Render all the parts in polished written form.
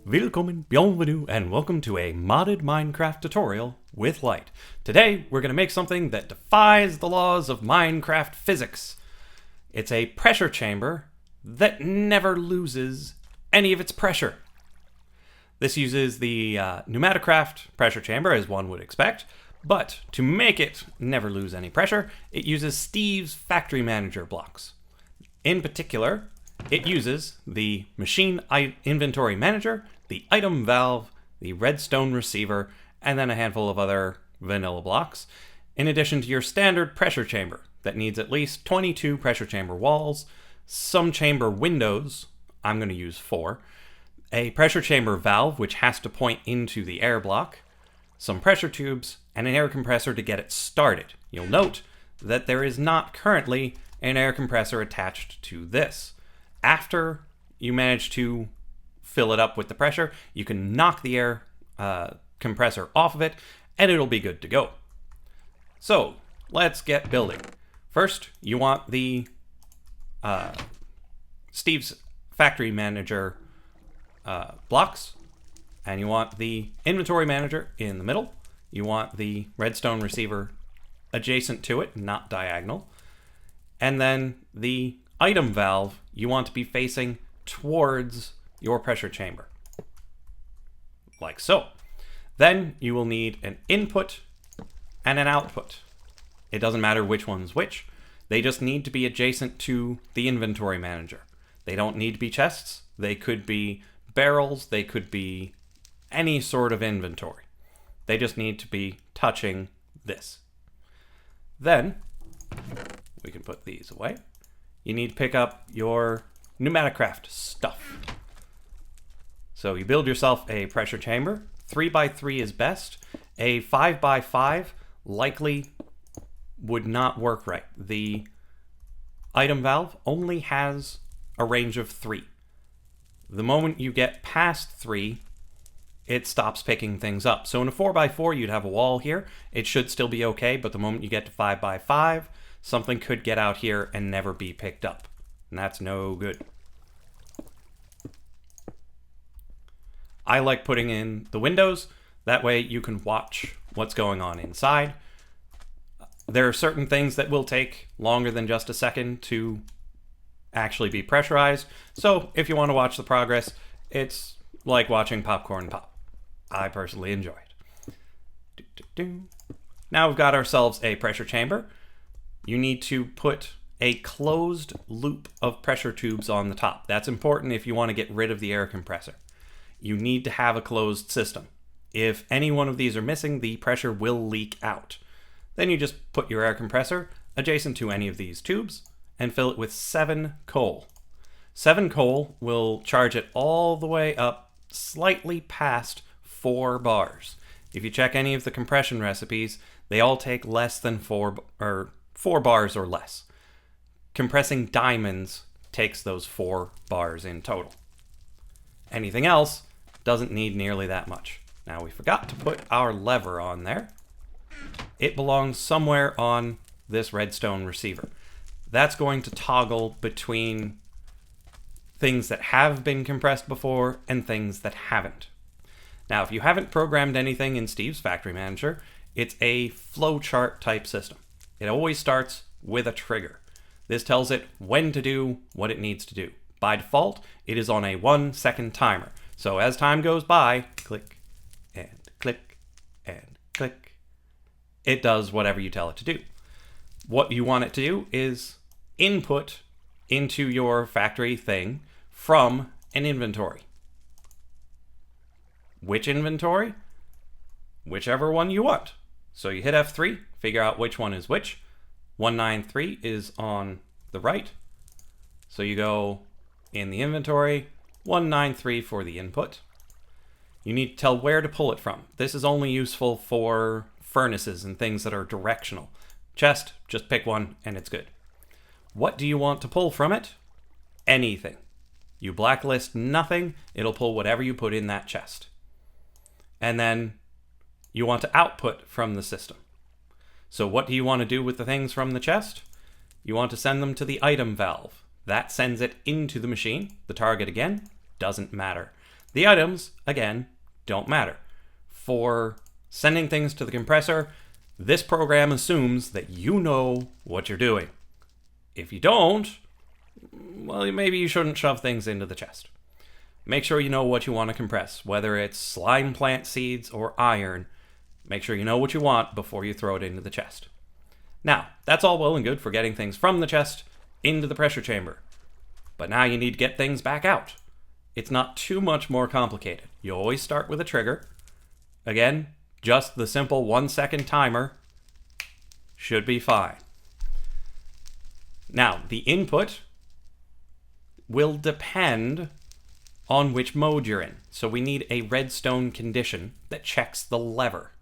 Willkommen, bienvenue, and welcome to a modded Minecraft tutorial with Lyte. Today, we're going to make something that defies the laws of Minecraft physics. It's a pressure chamber that never loses any of its pressure. This uses the Pneumaticraft pressure chamber, as one would expect, but to make it never lose any pressure, it uses Steve's factory manager blocks. In particular, it uses the machine inventory manager, the item valve, the redstone receiver, and then a handful of other vanilla blocks, in addition to your standard pressure chamber that needs at least 22 pressure chamber walls, some chamber windows, I'm going to use 4, a pressure chamber valve which has to point into the air block, some pressure tubes, and an air compressor to get it started. You'll note that there is not currently an air compressor attached to this. After you manage to fill it up with the pressure, you can knock the air compressor off of it, and it'll be good to go. So, let's get building. First, you want the Steve's factory manager blocks, and you want the inventory manager in the middle. You want the redstone receiver adjacent to it, not diagonal. And then the item valve you want to be facing towards your pressure chamber, like so. Then you will need an input and an output. It doesn't matter which one's which. They just need to be adjacent to the inventory manager. They don't need to be chests. They could be barrels. They could be any sort of inventory. They just need to be touching this. Then we can put these away. You need to pick up your Pneumaticraft stuff. So you build yourself a pressure chamber. 3x3 is best. A 5x5 likely would not work right. The item valve only has a range of 3. The moment you get past 3, it stops picking things up. So in a 4x4, you'd have a wall here. It should still be okay, but the moment you get to 5x5, something could get out here and never be picked up. And that's no good. I like putting in the windows. That way you can watch what's going on inside. There are certain things that will take longer than just a second to actually be pressurized. So if you want to watch the progress, it's like watching popcorn pop. I personally enjoy it. Now we've got ourselves a pressure chamber. You need to put a closed loop of pressure tubes on the top. That's important if you want to get rid of the air compressor. You need to have a closed system. If any one of these are missing, the pressure will leak out. Then you just put your air compressor adjacent to any of these tubes and fill it with 7 coal. 7 coal will charge it all the way up slightly past 4 bars. If you check any of the compression recipes, they all take less than 4 bars or less. Compressing diamonds takes those 4 bars in total. Anything else doesn't need nearly that much. Now we forgot to put our lever on there. It belongs somewhere on this redstone receiver. That's going to toggle between things that have been compressed before and things that haven't. Now, if you haven't programmed anything in Steve's Factory Manager, it's a flowchart type system. It always starts with a trigger. This tells it when to do what it needs to do. By default, it is on a 1-second timer. So as time goes by, click and click and click, it does whatever you tell it to do. What you want it to do is input into your factory thing from an inventory. Which inventory? Whichever one you want. So you hit F3, figure out which one is which. 193 is on the right. So you go in the inventory, 193 for the input. You need to tell where to pull it from. This is only useful for furnaces and things that are directional. Chest, just pick one and it's good. What do you want to pull from it? Anything. You blacklist nothing, it'll pull whatever you put in that chest. And then you want to output from the system. So what do you want to do with the things from the chest? you want to send them to the item valve. That sends it into the machine. The target, again, doesn't matter. The items, again, don't matter. For sending things to the compressor, this program assumes that you know what you're doing. If you don't, well, maybe you shouldn't shove things into the chest. Make sure you know what you want to compress, whether it's slime plant seeds or iron. Make sure you know what you want before you throw it into the chest. Now, that's all well and good for getting things from the chest into the pressure chamber. But now you need to get things back out. It's not too much more complicated. You always start with a trigger. Again, just the simple 1-second timer should be fine. Now, the input will depend on which mode you're in. So we need a redstone condition that checks the lever,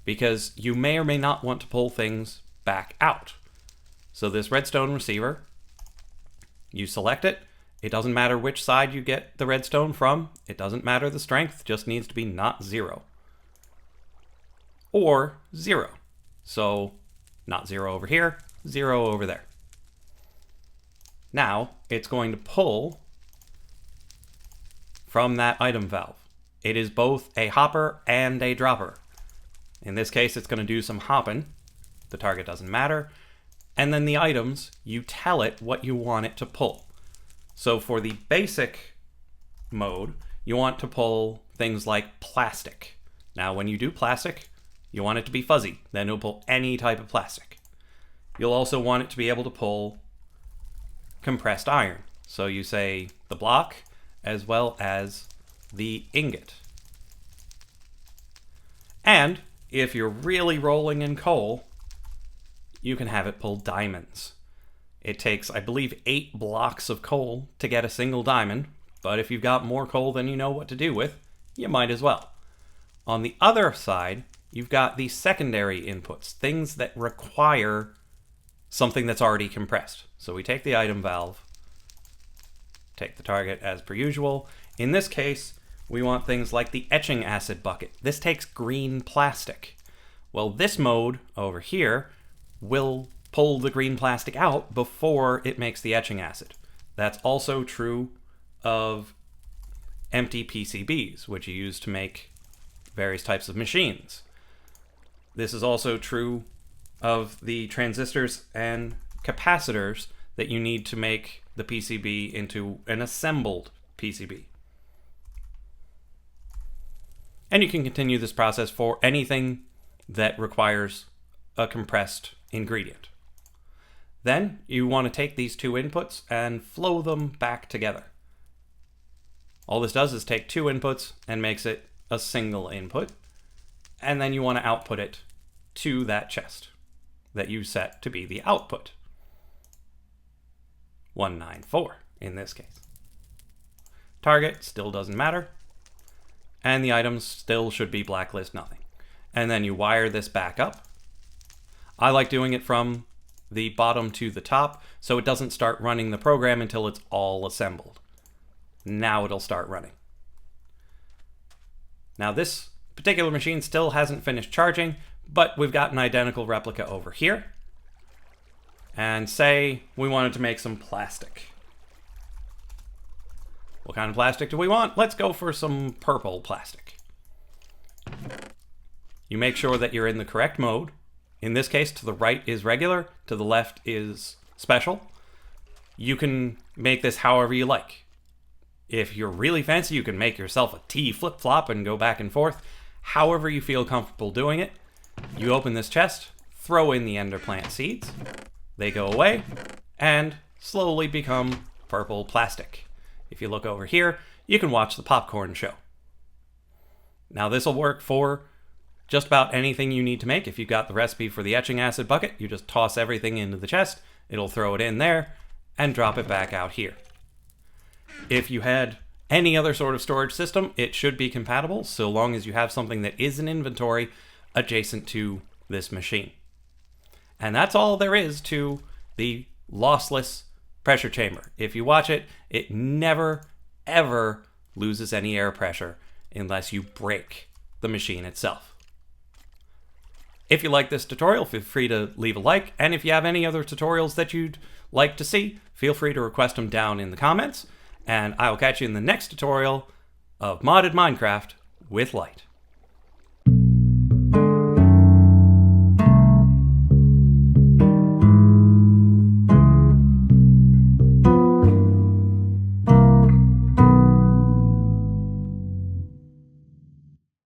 because you may or may not want to pull things back out. So this redstone receiver, you select it. It doesn't matter which side you get the redstone from. It doesn't matter the strength, just needs to be not 0. Or 0. So not 0 over here, 0 over there. Now it's going to pull from that item valve. It is both a hopper and a dropper. In this case, it's going to do some hopping. The target doesn't matter. And then the items, you tell it what you want it to pull. So for the basic mode, you want to pull things like plastic. Now, when you do plastic, you want it to be fuzzy. Then it'll pull any type of plastic. You'll also want it to be able to pull compressed iron. So you say the block as well as the ingot. And if you're really rolling in coal, you can have it pull diamonds. It takes, I believe, 8 blocks of coal to get a single diamond, but if you've got more coal than you know what to do with, you might as well. On the other side, you've got the secondary inputs, things that require something that's already compressed. So we take the item valve, take the target as per usual. In this case, we want things like the etching acid bucket. This takes green plastic. Well, this mode over here will pull the green plastic out before it makes the etching acid. That's also true of empty PCBs, which you use to make various types of machines. This is also true of the transistors and capacitors that you need to make the PCB into an assembled PCB. And you can continue this process for anything that requires a compressed ingredient. Then you want to take these two inputs and flow them back together. All this does is take two inputs and makes it a single input. And then you want to output it to that chest that you set to be the output. 194 in this case. Target still doesn't matter. And the items still should be blacklist nothing. And then you wire this back up. I like doing it from the bottom to the top, so it doesn't start running the program until it's all assembled. Now it'll start running. Now this particular machine still hasn't finished charging, but we've got an identical replica over here. And say we wanted to make some plastic. What kind of plastic do we want? Let's go for some purple plastic. You make sure that you're in the correct mode. In this case, to the right is regular, to the left is special. You can make this however you like. If you're really fancy, you can make yourself a T flip-flop and go back and forth. However you feel comfortable doing it. You open this chest, throw in the ender plant seeds. They go away and slowly become purple plastic. If you look over here, you can watch the popcorn show. Now this will work for just about anything you need to make. If you've got the recipe for the etching acid bucket, you just toss everything into the chest, it'll throw it in there, and drop it back out here. If you had any other sort of storage system, it should be compatible, so long as you have something that is in inventory adjacent to this machine. And that's all there is to the lossless pressure chamber. If you watch it, it never, ever loses any air pressure unless you break the machine itself. If you like this tutorial, feel free to leave a like, and if you have any other tutorials that you'd like to see, feel free to request them down in the comments, and I will catch you in the next tutorial of modded Minecraft with Lyte.